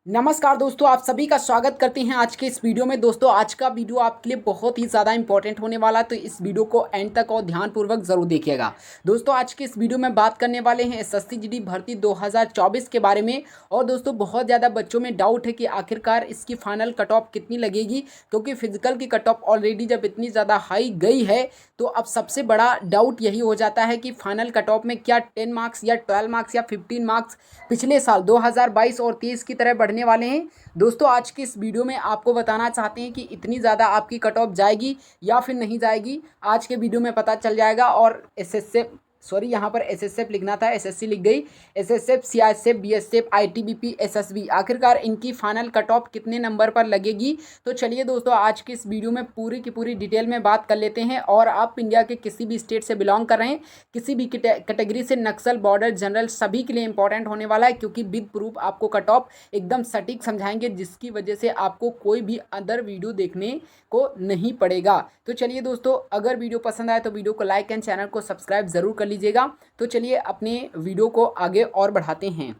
नमस्कार दोस्तों, आप सभी का स्वागत करते हैं आज के इस वीडियो में। दोस्तों, आज का वीडियो आपके लिए बहुत ही ज़्यादा इंपॉर्टेंट होने वाला है, तो इस वीडियो को एंड तक और ध्यानपूर्वक ज़रूर देखिएगा। दोस्तों, आज के इस वीडियो में बात करने वाले हैं एसएससी जीडी भर्ती 2024 के बारे में। और दोस्तों, बहुत ज़्यादा बच्चों में डाउट है कि आखिरकार इसकी फाइनल कट ऑफ कितनी लगेगी, क्योंकि फिजिकल की कट ऑफ ऑलरेडी जब इतनी ज़्यादा हाई गई है तो अब सबसे बड़ा डाउट यही हो जाता है कि फाइनल कट ऑफ में क्या 10 मार्क्स या 12 मार्क्स या 15 मार्क्स पिछले साल 2022 और 23 की तरह बढ़ने वाले हैं। दोस्तों, आज की इस वीडियो में आपको बताना चाहते हैं कि इतनी ज़्यादा आपकी कट ऑफ जाएगी या फिर नहीं जाएगी, आज के वीडियो में पता चल जाएगा। और यहाँ पर एसएसएफ लिखना था, एसएससी लिख गई। SSF, CISF, BSF, ITBP, SSB, आखिरकार इनकी फाइनल कट ऑफ कितने नंबर पर लगेगी। तो चलिए दोस्तों, आज की इस वीडियो में पूरी की पूरी डिटेल में बात कर लेते हैं। और आप इंडिया के किसी भी स्टेट से बिलोंग कर रहे हैं, किसी भी कैटेगरी से, नक्सल, बॉर्डर, जनरल, सभी के लिए इंपॉर्टेंट होने वाला है, क्योंकि विद प्रूफ आपको कट ऑफ एकदम सटीक समझाएंगे, जिसकी वजह से आपको कोई भी अदर वीडियो देखने को नहीं पड़ेगा। तो चलिए दोस्तों, अगर वीडियो पसंद आए तो वीडियो को लाइक एंड चैनल को सब्सक्राइब जरूर कर लीजिएगा। तो चलिए अपने वीडियो को आगे और बढ़ाते हैं।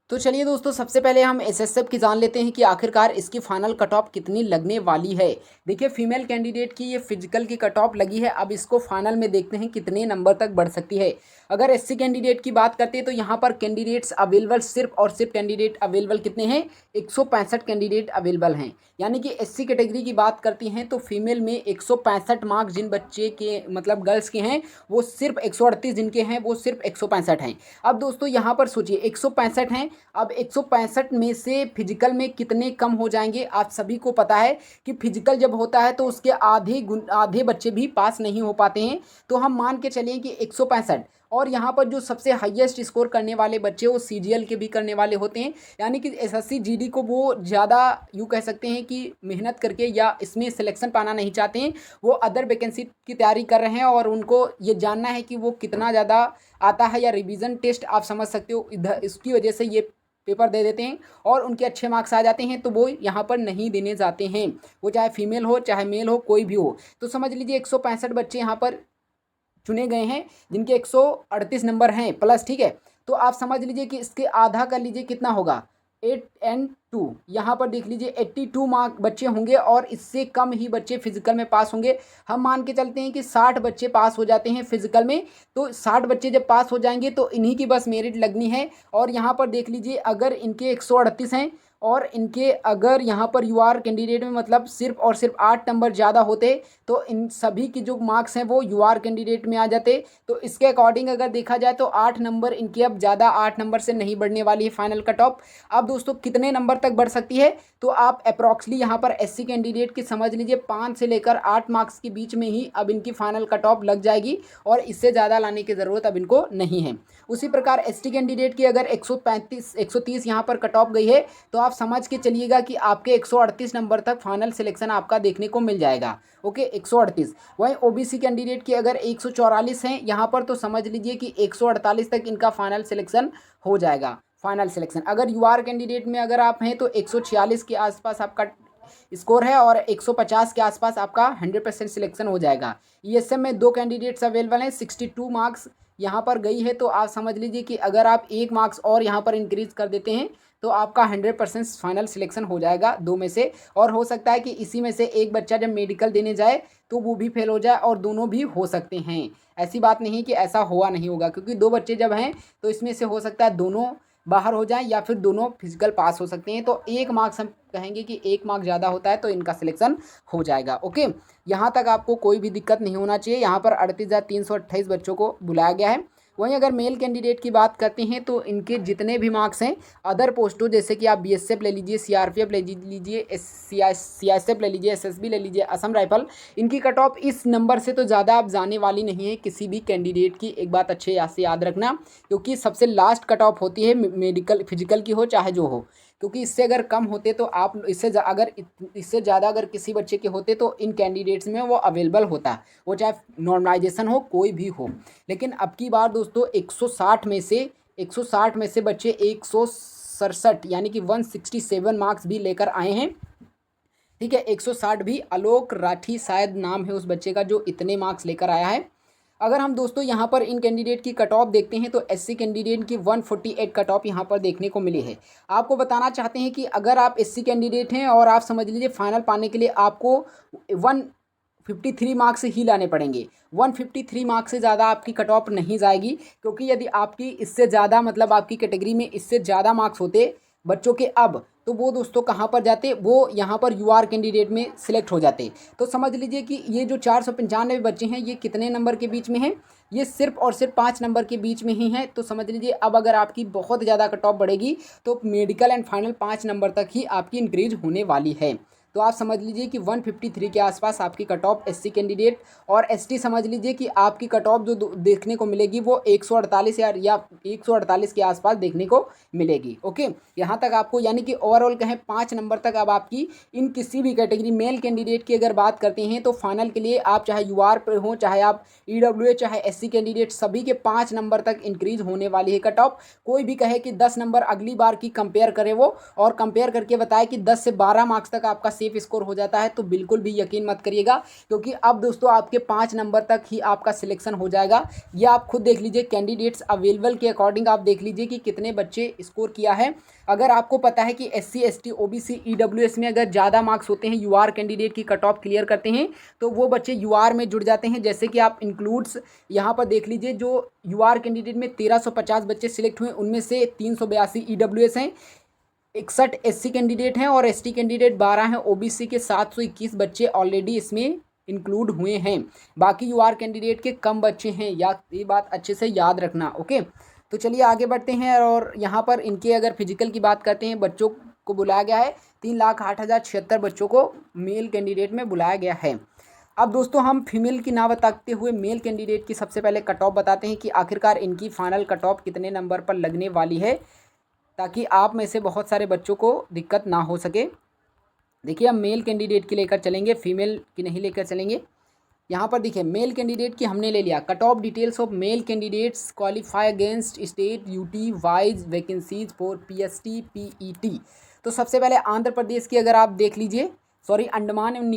तो चलिए दोस्तों, सबसे पहले हम एसएसएफ की जान लेते हैं कि आखिरकार इसकी फाइनल कट ऑफ कितनी लगने वाली है। देखिए, फीमेल कैंडिडेट की ये फिजिकल की कट ऑफ लगी है। अब इसको फाइनल में देखते हैं कितने नंबर तक बढ़ सकती है। अगर एससी कैंडिडेट की बात करते हैं तो यहाँ पर कैंडिडेट्स अवेलेबल सिर्फ और सिर्फ कैंडिडेट अवेलेबल कितने हैं, 165 कैंडिडेट अवेलेबल हैं। यानी कि एससी कैटेगरी की बात करती हैं तो फीमेल में 165 मार्क्स जिन बच्चे के मतलब गर्ल्स के हैं, वो सिर्फ 138 जिनके हैं वो सिर्फ 165 हैं। अब दोस्तों, यहाँ पर सोचिए 165 हैं, अब 165 में से फिजिकल में कितने कम हो जाएंगे। आप सभी को पता है कि फिजिकल जब होता है तो उसके आधे बच्चे भी पास नहीं हो पाते हैं। तो हम मान के चलें कि 165, और यहाँ पर जो सबसे हाईएस्ट स्कोर करने वाले बच्चे वो सीजीएल के भी करने वाले होते हैं। यानी कि एसएससी जीडी को वो ज़्यादा यूँ कह सकते हैं कि मेहनत करके या इसमें सिलेक्शन पाना नहीं चाहते हैं, वो अदर वैकेंसी की तैयारी कर रहे हैं और उनको ये जानना है कि वो कितना ज़्यादा आता है, या रिवीजन टेस्ट आप समझ सकते हो, इधर इसकी वजह से ये पेपर दे देते हैं और उनके अच्छे मार्क्स आ जाते हैं, तो वो यहाँ पर नहीं देने जाते हैं। वो चाहे फीमेल हो चाहे मेल हो, कोई भी हो। तो समझ लीजिए 165 बच्चे यहाँ पर चुने गए हैं जिनके 138 नंबर हैं प्लस, ठीक है। तो आप समझ लीजिए कि इसके आधा कर लीजिए कितना होगा, 8 एंड 2, यहाँ पर देख लीजिए 82 मार्क बच्चे होंगे और इससे कम ही बच्चे फिजिकल में पास होंगे। हम मान के चलते हैं कि 60 बच्चे पास हो जाते हैं फिजिकल में, तो 60 बच्चे जब पास हो जाएंगे तो इन्हीं की बस मेरिट लगनी है। और यहाँ पर देख लीजिए, अगर इनके 138 हैं और इनके अगर यहाँ पर यूआर कैंडिडेट में मतलब सिर्फ और सिर्फ 8 नंबर ज़्यादा होते तो इन सभी की जो मार्क्स हैं वो यूआर कैंडिडेट में आ जाते। तो इसके अकॉर्डिंग अगर देखा जाए तो 8 नंबर इनकी अब ज़्यादा 8 नंबर से नहीं बढ़ने वाली है फाइनल कट ऑफ। अब दोस्तों, कितने नंबर तक बढ़ सकती है, तो आप अप्रॉक्सली यहाँ पर एससी कैंडिडेट की समझ लीजिए 5 से लेकर 8 मार्क्स के बीच में ही अब इनकी फाइनल कट ऑफ लग जाएगी, और इससे ज़्यादा लाने की ज़रूरत अब इनको नहीं है। उसी प्रकार एसटी कैंडिडेट की अगर 135 130 यहाँ पर कट ऑफ गई है, तो आप समझ के चलिएगा कि आपके 138 नंबर तक फाइनल सिलेक्शन आपका देखने को मिल जाएगा। ओके, 138। वहीं ओबीसी कैंडिडेट की अगर 144 हैं यहाँ पर, तो समझ लीजिए कि 148 तक इनका फाइनल सिलेक्शन हो जाएगा। फाइनल सिलेक्शन अगर यूआर कैंडिडेट में अगर आप हैं तो 146 के आसपास आपका स्कोर है और 150 के आसपास आपका 100% सिलेक्शन हो जाएगा। ईएसएम में 2 कैंडिडेट्स अवेलेबल हैं, 62 मार्क्स यहाँ पर गई है, तो आप समझ लीजिए कि अगर आप 1 मार्क्स और यहाँ पर इंक्रीज कर देते हैं तो आपका 100% फाइनल सिलेक्शन हो जाएगा 2 में से। और हो सकता है कि इसी में से एक बच्चा जब मेडिकल देने जाए तो वो भी फेल हो जाए, और दोनों भी हो सकते हैं। ऐसी बात नहीं कि ऐसा हुआ नहीं होगा, क्योंकि 2 बच्चे जब हैं तो इसमें से हो सकता है दोनों बाहर हो जाएं या फिर दोनों फिजिकल पास हो सकते हैं। तो 1 मार्क्स हम कहेंगे कि 1 मार्क ज़्यादा होता है तो इनका सिलेक्शन हो जाएगा। ओके, यहाँ तक आपको कोई भी दिक्कत नहीं होना चाहिए। यहाँ पर 38,328 बच्चों को बुलाया गया है। वहीं अगर मेल कैंडिडेट की बात करते हैं तो इनके जितने भी मार्क्स हैं अदर पोस्टों, जैसे कि आप बीएसएफ ले लीजिए, सीआरपीएफ ले लीजिए, सीआईएसएफ ले लीजिए, एसएसबी ले लीजिए, असम राइफल, इनकी कट ऑफ इस नंबर से तो ज़्यादा आप जाने वाली नहीं है किसी भी कैंडिडेट की। एक बात अच्छे से याद रखना, क्योंकि सबसे लास्ट कट ऑफ होती है मेडिकल फिजिकल की हो चाहे जो हो, क्योंकि इससे अगर कम होते तो आप इससे ज़्यादा अगर किसी बच्चे के होते तो इन कैंडिडेट्स में वो अवेलेबल होता, वो चाहे नॉर्मलाइजेशन हो कोई भी हो। लेकिन अब की बार दोस्तों 160 में से बच्चे 167 यानी कि 167 मार्क्स भी लेकर आए हैं। ठीक है, 160 भी, आलोक राठी शायद नाम है उस बच्चे का जो इतने मार्क्स लेकर आया है। अगर हम दोस्तों यहाँ पर इन कैंडिडेट की कट ऑफ देखते हैं तो एससी कैंडिडेट की 148 कट ऑफ यहाँ पर देखने को मिली है। आपको बताना चाहते हैं कि अगर आप एससी कैंडिडेट हैं और आप समझ लीजिए फाइनल पाने के लिए आपको 153 मार्क्स ही लाने पड़ेंगे। 153 मार्क्स से ज़्यादा आपकी कट ऑफ नहीं जाएगी, क्योंकि यदि आपकी इससे ज़्यादा मतलब आपकी कैटेगरी में इससे ज़्यादा मार्क्स होते बच्चों के अब, तो वो दोस्तों कहाँ पर जाते, वो यहाँ पर यूआर कैंडिडेट में सिलेक्ट हो जाते। तो समझ लीजिए कि ये जो 495 बच्चे हैं ये कितने नंबर के बीच में हैं, ये सिर्फ और सिर्फ 5 नंबर के बीच में ही हैं। तो समझ लीजिए अब अगर आपकी बहुत ज़्यादा कट ऑफ बढ़ेगी तो मेडिकल एंड फाइनल 5 नंबर तक ही आपकी इंक्रीज होने वाली है। तो आप समझ लीजिए कि 153 के आसपास आपकी कट ऑफ एससी कैंडिडेट, और एसटी समझ लीजिए कि आपकी कट ऑफ जो देखने को मिलेगी वो 148 या 148 के आसपास देखने को मिलेगी। ओके, यहाँ तक आपको यानी कि ओवरऑल कहें 5 नंबर तक अब आपकी इन किसी भी कैटेगरी मेल कैंडिडेट की अगर बात करते हैं तो फाइनल के लिए आप चाहे यूआर पे हो, चाहे आप ईडब्ल्यूए, चाहे एससी कैंडिडेट, सभी के 5 नंबर तक इंक्रीज होने वाली है कट ऑफ। कोई भी कहे कि 10 नंबर अगली बार की कंपेयर करे वो और कंपेयर करके बताए कि 10 से 12 मार्क्स तक आपका सेफ स्कोर हो जाता है, तो बिल्कुल भी यकीन मत करिएगा, क्योंकि अब दोस्तों आपके 5 नंबर तक ही आपका सिलेक्शन हो जाएगा। ये आप खुद देख लीजिए, कैंडिडेट्स अवेलेबल के अकॉर्डिंग आप देख लीजिए कि कितने बच्चे स्कोर किया है। अगर आपको पता है कि एससी, एसटी, ओबीसी, ईडब्ल्यूएस में अगर ज़्यादा मार्क्स होते हैं, यूआर कैंडिडेट की कट ऑफ क्लियर करते हैं, तो वो बच्चे यूआर में जुड़ जाते हैं। जैसे कि आप इंक्लूड्स यहाँ पर देख लीजिए, जो यूआर कैंडिडेट में 1350 बच्चे सिलेक्ट हुए, उनमें से 382 ईडब्ल्यूएस हैं, 61 एससी कैंडिडेट हैं और एसटी कैंडिडेट 12 हैं। ओबीसी के 721 बच्चे ऑलरेडी इसमें इंक्लूड हुए हैं। बाकी यूआर कैंडिडेट के कम बच्चे हैं, ये बात अच्छे से याद रखना। ओके, तो चलिए आगे बढ़ते हैं और यहाँ पर इनके अगर फिजिकल की बात करते हैं, बच्चों को बुलाया गया है 3,08,076 बच्चों को मेल कैंडिडेट में बुलाया गया है। अब दोस्तों हम फीमेल की ना बताते हुए मेल कैंडिडेट की सबसे पहले कट ऑफ बताते हैं कि आखिरकार इनकी फाइनल कट ऑफ कितने नंबर पर लगने वाली है, ताकि आप में से बहुत सारे बच्चों को दिक्कत ना हो सके। देखिए हम मेल कैंडिडेट की लेकर चलेंगे, फीमेल की नहीं लेकर चलेंगे। यहाँ पर देखिए मेल कैंडिडेट की हमने ले लिया cut off details of male candidates qualify against state UT wise vacancies for PST PET. तो सबसे पहले आंध्र प्रदेश की अगर आप देख लीजिए, सॉरी अंडमान एवं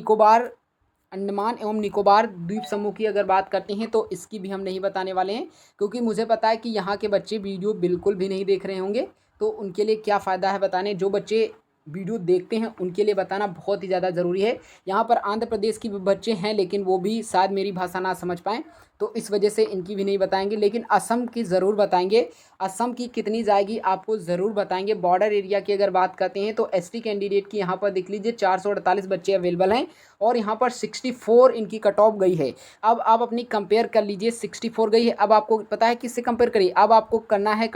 निकोबार द्वीप समूह की अगर बात करते हैं तो इसकी भी हम नहीं बताने वाले हैं, क्योंकि मुझे पता है कि यहाँ के बच्चे वीडियो बिल्कुल भी नहीं देख रहे होंगे, तो उनके लिए क्या फ़ायदा है बताने। जो बच्चे वीडियो देखते हैं उनके लिए बताना बहुत ही ज़्यादा ज़रूरी है। यहाँ पर आंध्र प्रदेश की भी बच्चे हैं, लेकिन वो भी शायद मेरी भाषा ना समझ पाएँ, तो इस वजह से इनकी भी नहीं बताएंगे, लेकिन असम की ज़रूर बताएंगे। असम की कितनी जाएगी आपको ज़रूर बताएंगे। बॉर्डर एरिया की अगर बात करते हैं तो एसटी कैंडिडेट की यहाँ पर देख लीजिए 448 बच्चे अवेलेबल हैं और यहाँ पर 64 इनकी कट ऑफ गई है। अब आप अपनी कंपेयर कर लीजिए, 64 गई है। अब आपको पता है किससे कंपेयर करिए, अब आपको करना है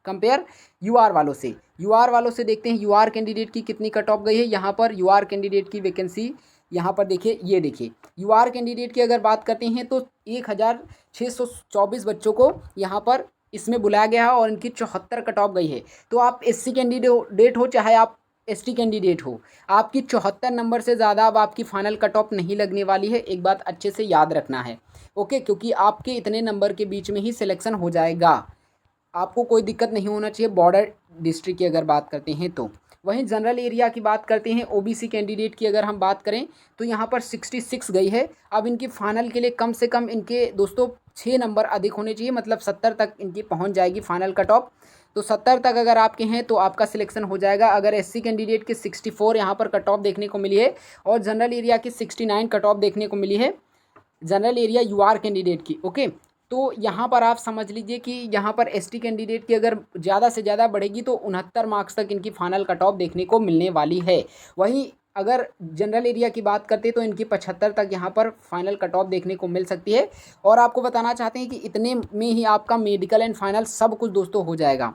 कंपेयर यूआर वालों से। यूआर वालों से देखते हैं यूआर कैंडिडेट की कितनी कट ऑफ गई है। यहाँ पर यूआर कैंडिडेट की वैकेंसी यहाँ पर देखिए, ये देखिए यूआर कैंडिडेट की अगर बात करते हैं तो 1624 बच्चों को यहाँ पर इसमें बुलाया गया है और इनकी 74 कट ऑफ गई है। तो आप एससी कैंडिडेट हो चाहे आप एसटी कैंडिडेट हो, आपकी 74 नंबर से ज़्यादा अब आपकी फाइनल कट ऑफ नहीं लगने वाली है। एक बात अच्छे से याद रखना है, ओके, क्योंकि आपके इतने नंबर के बीच में ही सिलेक्शन हो जाएगा, आपको कोई दिक्कत नहीं होना चाहिए। बॉर्डर डिस्ट्रिक्ट की अगर बात करते हैं तो वहीं जनरल एरिया की बात करते हैं, ओबीसी कैंडिडेट की अगर हम बात करें तो यहाँ पर 66 गई है। अब इनकी फाइनल के लिए कम से कम इनके दोस्तों 6 नंबर अधिक होने चाहिए, मतलब 70 तक इनकी पहुँच जाएगी फाइनल कट ऑफ। तो 70 तक अगर आपके हैं तो आपका सिलेक्शन हो जाएगा। अगर एससी कैंडिडेट की 64 यहाँ पर कट ऑफ देखने को मिली है और जनरल एरिया की 69 कट ऑफ देखने को मिली है, जनरल एरिया यूआर कैंडिडेट की। ओके, तो यहाँ पर आप समझ लीजिए कि यहाँ पर एसटी कैंडिडेट की अगर ज़्यादा से ज़्यादा बढ़ेगी तो 69 मार्क्स तक इनकी फाइनल कट ऑफ देखने को मिलने वाली है। वहीं अगर जनरल एरिया की बात करते हैं तो इनकी 75 तक यहाँ पर फाइनल कट ऑफ देखने को मिल सकती है। और आपको बताना चाहते हैं कि इतने में ही आपका मेडिकल एंड फाइनल सब कुछ दोस्तों हो जाएगा,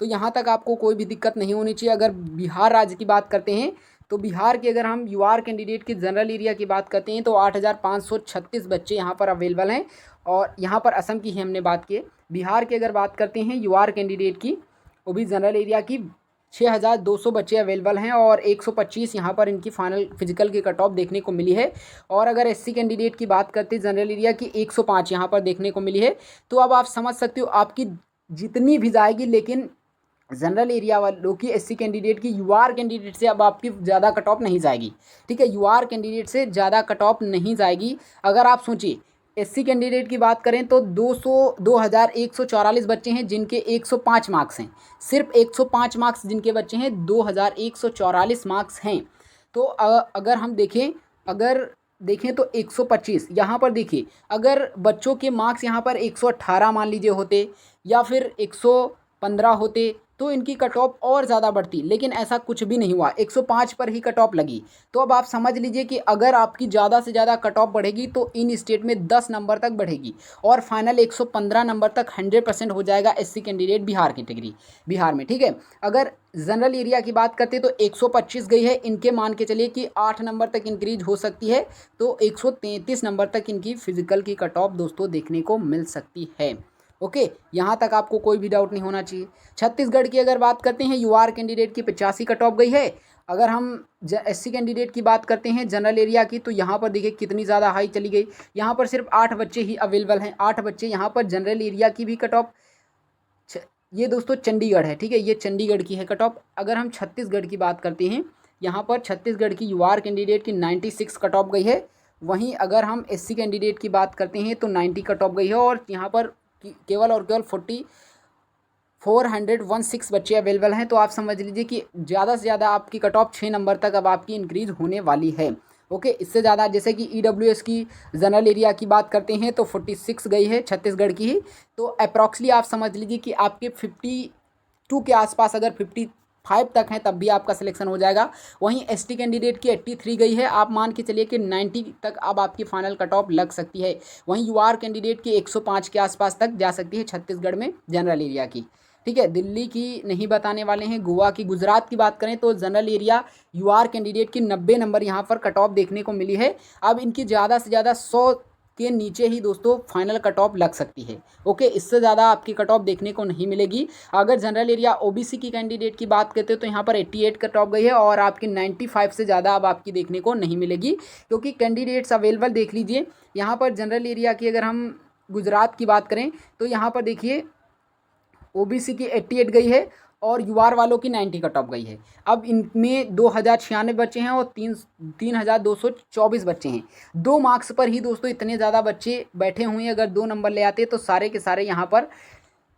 तो यहाँ तक आपको कोई भी दिक्कत नहीं होनी चाहिए। अगर बिहार राज्य की बात करते हैं तो बिहार के अगर हम यूआर कैंडिडेट की जनरल एरिया की बात करते हैं तो 8,536 बच्चे यहाँ पर अवेलेबल हैं। और यहाँ पर असम की ही हमने बात की। बिहार की अगर बात करते हैं यूआर कैंडिडेट की, वो भी जनरल एरिया की 6,200 बच्चे अवेलेबल हैं और 125 यहाँ पर इनकी फाइनल फिजिकल की कट ऑफ देखने को मिली है। और अगर एससी कैंडिडेट की बात करते हैं जनरल एरिया की 105 यहाँ पर देखने को मिली है। तो अब आप समझ सकते हो आपकी जितनी भी जाएगी, लेकिन जनरल एरिया वालों की एससी कैंडिडेट की यूआर कैंडिडेट से अब आपकी ज़्यादा कट ऑफ नहीं जाएगी। ठीक है, यूआर कैंडिडेट से ज़्यादा कट ऑफ नहीं जाएगी। अगर आप सोचिए एससी कैंडिडेट की बात करें तो 2144 बच्चे हैं जिनके 105 मार्क्स हैं। सिर्फ 105 मार्क्स जिनके बच्चे हैं, 2144 मार्क्स हैं। तो अगर हम देखें तो 125 यहाँ पर देखिए, अगर बच्चों के मार्क्स यहाँ पर 118 मान लीजिए होते या फिर 115 होते तो इनकी कट ऑफ और ज़्यादा बढ़ती, लेकिन ऐसा कुछ भी नहीं हुआ, 105 पर ही कट ऑफ लगी। तो अब आप समझ लीजिए कि अगर आपकी ज़्यादा से ज़्यादा कट ऑफ बढ़ेगी तो इन स्टेट में 10 नंबर तक बढ़ेगी और फाइनल 115 नंबर तक 100% हो जाएगा SC candidate Bihar category Bihar में। ठीक है, अगर जनरल एरिया की बात करते तो 125 गई है, इनके मान के चलिए कि 8 नंबर तक इंक्रीज हो सकती है, तो 133 नंबर तक इनकी फिजिकल की कट ऑफ दोस्तों देखने को मिल सकती है। ओके, यहाँ तक आपको कोई भी डाउट नहीं होना चाहिए। छत्तीसगढ़ की अगर बात करते हैं, यूआर कैंडिडेट की 85 कट ऑफ गई है। अगर हम एससी कैंडिडेट की बात करते हैं जनरल एरिया की, तो यहाँ पर देखिए कितनी ज़्यादा हाई चली गई। यहाँ पर सिर्फ 8 बच्चे ही अवेलेबल हैं, 8 बच्चे। यहाँ पर जनरल एरिया की भी कट ऑफ, ये दोस्तों चंडीगढ़ है, ठीक है, ये चंडीगढ़ की है कट ऑफ। अगर हम छत्तीसगढ़ की बात करते हैं, यहाँ पर छत्तीसगढ़ की यूआर कैंडिडेट की 96 कट ऑफ गई है। वहीं अगर हम एससी कैंडिडेट की बात करते हैं तो 90 कट ऑफ गई है और यहाँ पर केवल और केवल 416 बच्चे अवेलेबल हैं। तो आप समझ लीजिए कि ज़्यादा से ज़्यादा आपकी कट ऑफ 6 नंबर तक अब आपकी इंक्रीज़ होने वाली है। ओके, इससे ज़्यादा जैसे कि ईडब्ल्यूएस की जनरल एरिया की बात करते हैं तो 46 गई है छत्तीसगढ़ की ही। तो अप्रॉक्सली आप समझ लीजिए कि आपके 52 के आसपास, अगर 55 तक हैं तब भी आपका सिलेक्शन हो जाएगा। वहीं एसटी कैंडिडेट की 83 गई है, आप मान के चलिए कि 90 तक अब आपकी फाइनल कट ऑफ लग सकती है। वहीं यूआर कैंडिडेट की 105 के आसपास तक जा सकती है छत्तीसगढ़ में जनरल एरिया की। ठीक है, दिल्ली की नहीं बताने वाले हैं, गोवा की। गुजरात की बात करें तो जनरल एरिया यूआर कैंडिडेट की 90 नंबर यहाँ पर कट ऑफ देखने को मिली है। अब इनकी ज़्यादा से ज़्यादा 100 के नीचे ही दोस्तों फाइनल कट ऑफ लग सकती है। ओके, इससे ज़्यादा आपकी कट ऑफ देखने को नहीं मिलेगी। अगर जनरल एरिया ओबीसी की कैंडिडेट की बात करते हैं तो यहाँ पर 88 कट ऑफ गई है और आपकी 95 से ज़्यादा अब आपकी देखने को नहीं मिलेगी, क्योंकि कैंडिडेट्स अवेलेबल देख लीजिए। यहाँ पर जनरल एरिया की अगर हम गुजरात की बात करें तो यहाँ पर देखिए ओबीसी की 88 गई है और यूआर वालों की 90 कट ऑफ गई है। अब इनमें 2096 बच्चे हैं और 3224 बच्चे हैं। 2 मार्क्स पर ही दोस्तों इतने ज़्यादा बच्चे बैठे हुए हैं। अगर 2 नंबर ले आते तो सारे के सारे यहाँ पर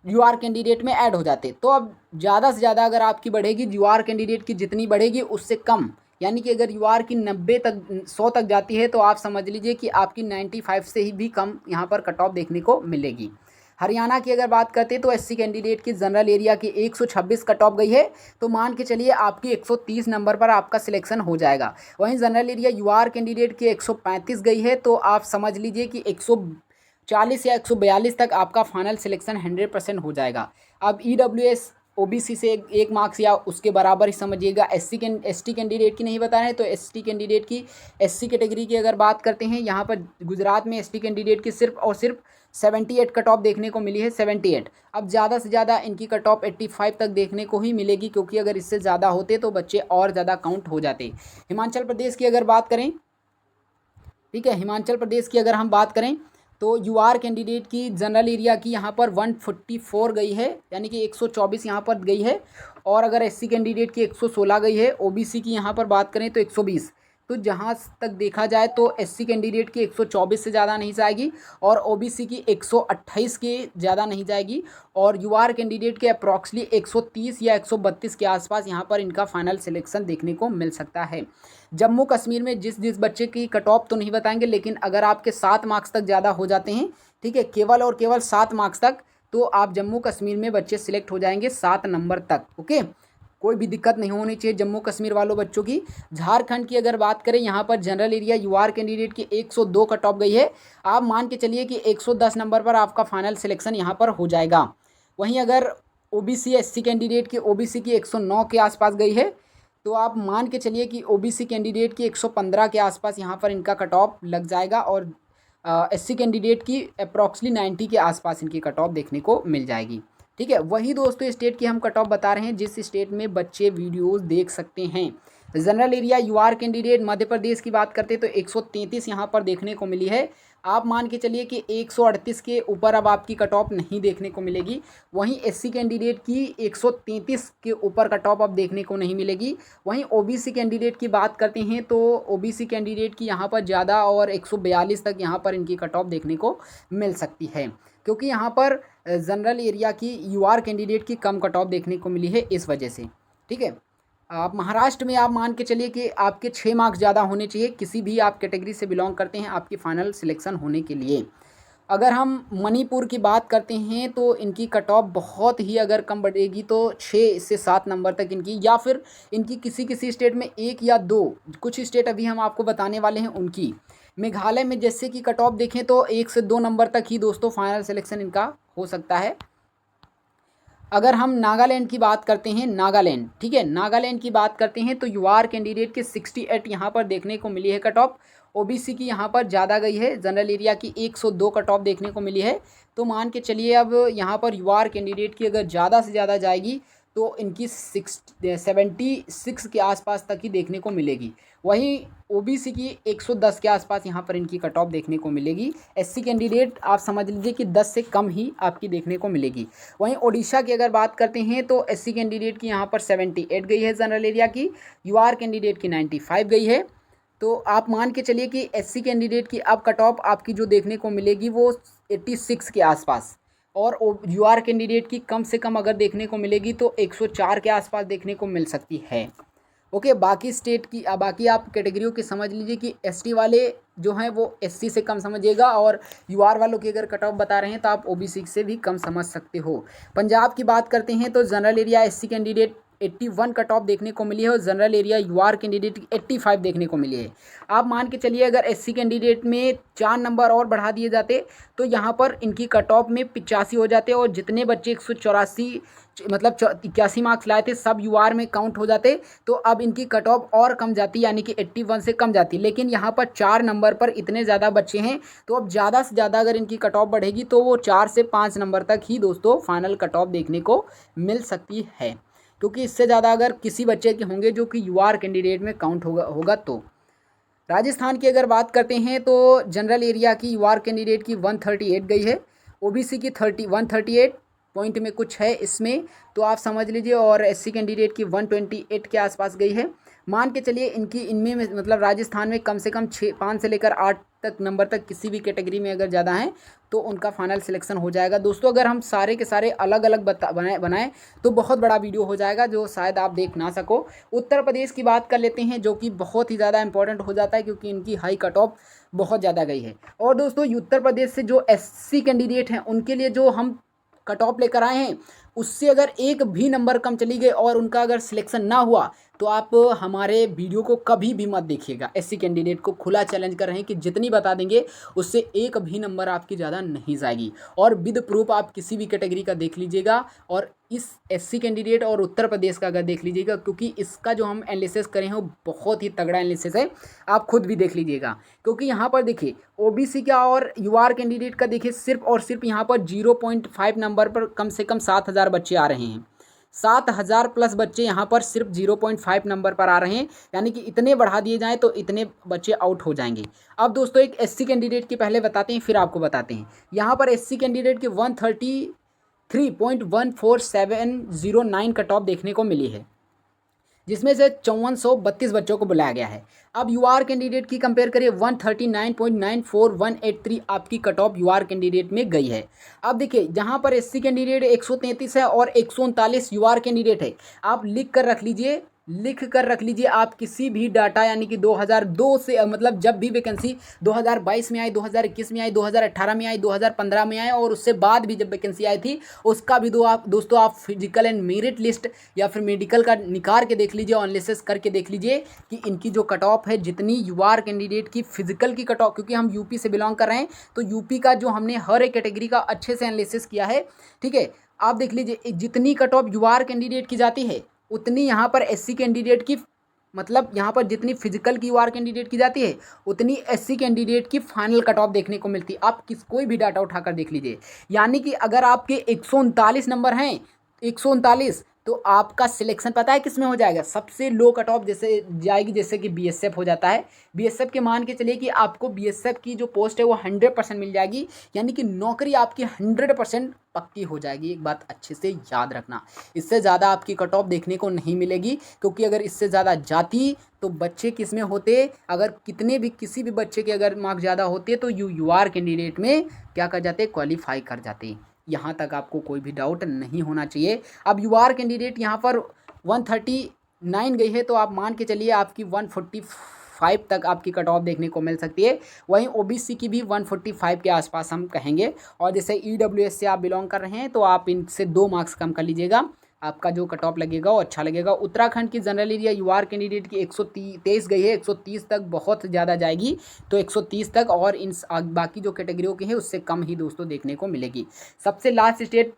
यूआर कैंडिडेट में ऐड हो जाते। तो अब ज़्यादा से ज़्यादा अगर आपकी बढ़ेगी, यूआर कैंडिडेट की जितनी बढ़ेगी उससे कम, यानी कि अगर यूआर की 90 तक 100 तक जाती है तो आप समझ लीजिए कि आपकी 95 से ही भी कम यहाँ पर कट ऑफ देखने को मिलेगी। हरियाणा की अगर बात करते हैं तो एससी कैंडिडेट की जनरल एरिया की 126 कट ऑफ गई है, तो मान के चलिए आपकी 130 नंबर पर आपका सिलेक्शन हो जाएगा। वहीं जनरल एरिया यूआर कैंडिडेट की 135 गई है, तो आप समझ लीजिए कि 140 या 142 तक आपका फाइनल सिलेक्शन 100% हो जाएगा। अब ईडब्ल्यूएस ओबीसी से एक मार्क्स या उसके बराबर ही समझिएगा। एसटी कैंडिडेट की नहीं बता रहे हैं, तो एसटी कैंडिडेट की एससी कैटेगरी की अगर बात करते हैं, यहाँ पर गुजरात में एसटी कैंडिडेट की सिर्फ और सिर्फ 78 कट ऑफ देखने को मिली है, 78। अब ज़्यादा से ज़्यादा इनकी कट ऑफ 85 तक देखने को ही मिलेगी, क्योंकि अगर इससे ज़्यादा होते तो बच्चे और ज़्यादा काउंट हो जाते। हिमाचल प्रदेश की अगर बात करें, ठीक है, हिमाचल प्रदेश की अगर हम बात करें तो यूआर कैंडिडेट की जनरल एरिया की यहाँ पर 144 गई है, यानी कि 124 यहाँ पर गई है। और अगर एससी कैंडिडेट की 116 गई है, ओबीसी की यहाँ पर बात करें तो 120। तो जहाँ तक देखा जाए तो एससी कैंडिडेट की 124 से ज़्यादा नहीं जाएगी और ओबीसी की 128 के ज़्यादा नहीं जाएगी और यूआर कैंडिडेट के अप्रॉक्सली 130 या 132 के आसपास यहाँ पर इनका फाइनल सिलेक्शन देखने को मिल सकता है। जम्मू कश्मीर में जिस बच्चे की कट ऑफ तो नहीं बताएंगे, लेकिन अगर आपके 7 मार्क्स तक ज़्यादा हो जाते हैं, ठीक है, केवल और केवल 7 मार्क्स तक, तो आप जम्मू कश्मीर में बच्चे सिलेक्ट हो जाएंगे 7 नंबर तक। ओके, कोई भी दिक्कत नहीं होनी चाहिए जम्मू कश्मीर वालों बच्चों की। झारखंड की अगर बात करें, यहाँ पर जनरल एरिया यूआर कैंडिडेट की 102 कट ऑफ गई है। आप मान के चलिए कि 110 नंबर पर आपका फाइनल सिलेक्शन यहाँ पर हो जाएगा। वहीं अगर ओबीसी एससी कैंडिडेट की ओबीसी की 109 के आसपास गई है, तो आप मान के चलिए कि ओबीसी कैंडिडेट की 115 के आसपास यहाँ पर इनका कट ऑफ लग जाएगा और एससी कैंडिडेट की अप्रॉक्सली 90 के आसपास इनकी कट ऑफ देखने को मिल जाएगी। ठीक है, वही दोस्तों स्टेट की हम कट ऑफ बता रहे हैं जिस स्टेट में बच्चे वीडियोस देख सकते हैं। General area यूआर candidate Madhya Pradesh की बात करते तो 133 यहाँ पर देखने को मिली है। आप मान के चलिए कि 138 के ऊपर अब आपकी कट ऑफ नहीं देखने को मिलेगी। वहीं एससी कैंडिडेट की 133 के ऊपर कट ऑफ अब देखने को नहीं मिलेगी। वहीं ओबीसी कैंडिडेट की बात करते हैं तो ओबीसी कैंडिडेट की यहाँ पर ज़्यादा और 142 तक यहाँ पर इनकी कट ऑफ देखने को मिल सकती है, क्योंकि यहाँ पर जनरल एरिया की यूआर कैंडिडेट की कम कट ऑफ देखने को मिली है इस वजह से। ठीक है, आप महाराष्ट्र में आप मान के चलिए कि आपके 6 मार्क्स ज़्यादा होने चाहिए किसी भी आप कैटेगरी से बिलोंग करते हैं आपकी फ़ाइनल सिलेक्शन होने के लिए। अगर हम मणिपुर की बात करते हैं तो इनकी कट ऑफ बहुत ही अगर कम बढ़ेगी तो 6 से 7 नंबर तक इनकी, या फिर इनकी किसी किसी स्टेट में 1 या 2, कुछ स्टेट अभी हम आपको बताने वाले हैं उनकी। मेघालय में जैसे कि कट ऑफ देखें तो 1 से 2 नंबर तक ही दोस्तों फाइनल सिलेक्शन इनका हो सकता है। अगर हम नागालैंड की बात करते हैं, नागालैंड, ठीक है, नागालैंड की बात करते हैं तो यूआर कैंडिडेट के 68 यहाँ पर देखने को मिली है कट ऑफ। ओबीसी की यहाँ पर ज़्यादा गई है, जनरल एरिया की 102 कट ऑफ देखने को मिली है। तो मान के चलिए अब यहाँ पर यूआर कैंडिडेट की अगर ज़्यादा से ज़्यादा जाएगी तो इनकी 76 के आसपास तक ही देखने को मिलेगी। वहीं ओबीसी की 110 के आसपास यहाँ पर इनकी कट ऑफ देखने को मिलेगी। एससी कैंडिडेट आप समझ लीजिए कि 10 से कम ही आपकी देखने को मिलेगी। वहीं ओडिशा की अगर बात करते हैं तो एससी कैंडिडेट की यहाँ पर 78 गई है जनरल एरिया की, यूआर कैंडिडेट की 95 गई है। तो आप मान के चलिए कि एससी कैंडिडेट की अब कट ऑफ आपकी जो देखने को मिलेगी वो 86 के आसपास, और यूआर कैंडिडेट की कम से कम अगर देखने को मिलेगी तो 104 के आसपास देखने को मिल सकती है। ओके, बाकी स्टेट की बाकी आप कैटेगरियों की समझ लीजिए कि एसटी वाले जो हैं वो एससी से कम समझिएगा, और यूआर वालों की अगर कट ऑफ बता रहे हैं तो आप ओबीसी से भी कम समझ सकते हो। पंजाब की बात करते हैं तो general area SC candidate 81 cut off देखने को मिली है और जनरल एरिया यूआर कैंडिडेट 85 देखने को मिली है। आप मान के चलिए अगर एससी कैंडिडेट में 4 नंबर और बढ़ा दिए जाते तो यहाँ पर इनकी कट ऑफ में 85 हो जाते, और जितने बच्चे 184 मतलब 81 मार्क्स लाए थे सब यूआर में काउंट हो जाते, तो अब इनकी कट ऑफ और कम जाती, यानी कि 81 से कम जाती। लेकिन यहाँ पर 4 नंबर पर इतने ज़्यादा बच्चे हैं तो अब ज़्यादा से ज़्यादा अगर इनकी कट ऑफ बढ़ेगी तो वो 4 से 5 नंबर तक ही दोस्तों फाइनल कट ऑफ देखने को मिल सकती है, क्योंकि इससे ज़्यादा अगर किसी बच्चे के होंगे जो कि यूआर कैंडिडेट में काउंट होगा तो। राजस्थान की अगर बात करते हैं तो जनरल एरिया की यूआर कैंडिडेट की 138 गई है, ओबीसी की 138 पॉइंट में कुछ है इसमें तो आप समझ लीजिए, और एससी कैंडिडेट की 128 के आसपास गई है। मान के चलिए इनमें मतलब राजस्थान में कम से कम 5 से लेकर 8 तक नंबर तक किसी भी कैटेगरी में अगर ज़्यादा हैं तो उनका फाइनल सिलेक्शन हो जाएगा। दोस्तों अगर हम सारे के सारे अलग अलग बनाएं तो बहुत बड़ा वीडियो हो जाएगा जो शायद आप देख ना सको। उत्तर प्रदेश की बात कर लेते हैं जो कि बहुत ही ज़्यादा इंपॉर्टेंट हो जाता है क्योंकि इनकी हाई कट ऑफ बहुत ज़्यादा गई है। और दोस्तों उत्तर प्रदेश से जो एससी कैंडिडेट हैं उनके लिए जो हम कट ऑफ लेकर आए हैं उससे अगर एक भी नंबर कम चली गई और उनका अगर सिलेक्शन ना हुआ तो आप हमारे वीडियो को कभी भी मत देखिएगा। एससी कैंडिडेट को खुला चैलेंज कर रहे हैं कि जितनी बता देंगे उससे एक भी नंबर आपकी ज़्यादा नहीं जाएगी, और विद प्रूफ आप किसी भी कैटेगरी का देख लीजिएगा और इस एससी कैंडिडेट और उत्तर प्रदेश का अगर देख लीजिएगा, क्योंकि इसका जो हम एनालिसिस करें हैं वो बहुत ही तगड़ा एनालिसिस है, आप खुद भी देख लीजिएगा। क्योंकि यहाँ पर देखिए ओबीसी का और यूआर कैंडिडेट का देखिए सिर्फ और सिर्फ यहाँ पर 0.5 नंबर पर कम से कम 7,000 बच्चे आ रहे हैं। 7,000 प्लस बच्चे यहाँ पर सिर्फ 0.5 नंबर पर आ रहे हैं, यानी कि इतने बढ़ा दिए जाएं तो इतने बच्चे आउट हो जाएंगे। अब दोस्तों एक एससी कैंडिडेट की पहले बताते हैं फिर आपको बताते हैं। यहाँ पर एससी कैंडिडेट की 133.14709 कट ऑफ देखने को मिली है, जिसमें से 5432 बच्चों को बुलाया गया है। अब यूआर कैंडिडेट की कंपेयर करिए 139.94183 आपकी कट ऑफ यूआर कैंडिडेट में गई है। अब देखिए जहां पर एससी कैंडिडेट 133 है और 139 यूआर कैंडिडेट है, आप लिख कर रख लीजिए आप किसी भी डाटा, यानी कि 2002 से मतलब जब भी वैकेंसी 2022 में आई, 2021 में आई, 2018 में आई, 2015 में आई और उससे बाद भी जब वैकेंसी आई थी उसका भी दोस्तों आप फिजिकल एंड मेरिट लिस्ट या फिर मेडिकल का निकाल के देख लीजिए, एनालिसिस करके देख लीजिए कि इनकी जो कट ऑफ है, जितनी यूआर कैंडिडेट की फिजिकल की कट ऑफ, क्योंकि हम यूपी से बिलोंग कर रहे हैं तो यूपी का जो हमने हर एक कैटेगरी का अच्छे से एनालिसिस किया है, ठीक है। आप देख लीजिए जितनी कट ऑफ यूआर कैंडिडेट की जाती है उतनी यहाँ पर एससी कैंडिडेट की, मतलब यहाँ पर जितनी फिजिकल की यूआर कैंडिडेट की जाती है उतनी एससी कैंडिडेट की फाइनल कट ऑफ देखने को मिलती है। आप कोई भी डाटा उठाकर देख लीजिए, यानी कि अगर आपके 139 नंबर हैं, 139, तो आपका सिलेक्शन पता है किस में हो जाएगा, सबसे लो कट ऑफ जैसे जाएगी, जैसे कि बीएसएफ हो जाता है। बीएसएफ के मान के चलिए कि आपको बीएसएफ की जो पोस्ट है वो 100% मिल जाएगी, यानी कि नौकरी आपकी 100% पक्की हो जाएगी। एक बात अच्छे से याद रखना, इससे ज़्यादा आपकी कट ऑफ देखने को नहीं मिलेगी, क्योंकि अगर इससे ज़्यादा जाती तो बच्चे किस में होते, अगर कितने भी किसी भी बच्चे के अगर मार्क्स ज़्यादा होते तो यूआर कैंडिडेट में क्या कर जाते, क्वालिफाई कर जाते। यहाँ तक आपको कोई भी डाउट नहीं होना चाहिए। अब यूआर कैंडिडेट यहाँ पर 139 गई है, तो आप मान के चलिए आपकी 145 तक आपकी कट ऑफ देखने को मिल सकती है। वहीं ओबीसी की भी 145 के आसपास हम कहेंगे। और जैसे ईडब्ल्यूएस से आप बिलोंग कर रहे हैं तो आप इनसे 2 मार्क्स कम कर लीजिएगा, आपका जो कट ऑफ लगेगा वो अच्छा लगेगा। उत्तराखंड की जनरल एरिया यूआर कैंडिडेट की 123 गई है, 130 तक बहुत ज़्यादा जाएगी, तो 130 तक, और इन बाकी जो कैटेगरियों की है उससे कम ही दोस्तों देखने को मिलेगी। सबसे लास्ट स्टेट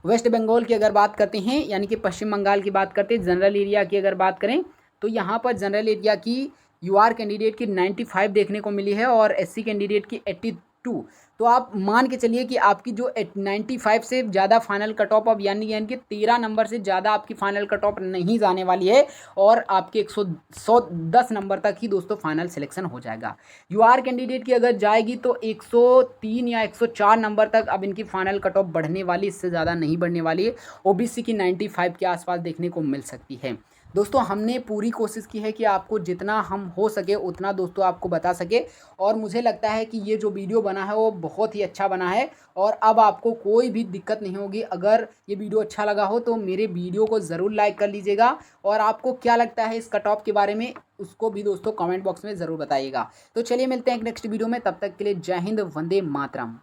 वेस्ट बंगाल की अगर बात करते हैं, यानी कि पश्चिम बंगाल की बात करते हैं, जनरल एरिया की अगर बात करें तो यहाँ पर जनरल एरिया की यूआर कैंडिडेट की 95 देखने को मिली है और एससी कैंडिडेट की 82। तो आप मान के चलिए कि आपकी जो 95 से ज़्यादा फाइनल कट ऑफ, अब यानी कि 13 नंबर से ज़्यादा आपकी फाइनल कट ऑफ नहीं जाने वाली है, और आपके 110 नंबर तक ही दोस्तों फाइनल सिलेक्शन हो जाएगा। यूआर कैंडिडेट की अगर जाएगी तो 103 या 104 नंबर तक अब इनकी फाइनल कट ऑफ बढ़ने वाली, इससे ज़्यादा नहीं बढ़ने वाली है। ओबीसी की 95 के आसपास देखने को मिल सकती है। दोस्तों हमने पूरी कोशिश की है कि आपको जितना हम हो सके उतना दोस्तों आपको बता सके, और मुझे लगता है कि ये जो वीडियो बना है वो बहुत ही अच्छा बना है, और अब आपको कोई भी दिक्कत नहीं होगी। अगर ये वीडियो अच्छा लगा हो तो मेरे वीडियो को ज़रूर लाइक कर लीजिएगा, और आपको क्या लगता है इस कट ऑफ के बारे में उसको भी दोस्तों कमेंट बॉक्स में ज़रूर बताइएगा। तो चलिए मिलते हैं एक नेक्स्ट वीडियो में, तब तक के लिए जय हिंद, वंदे मातरम।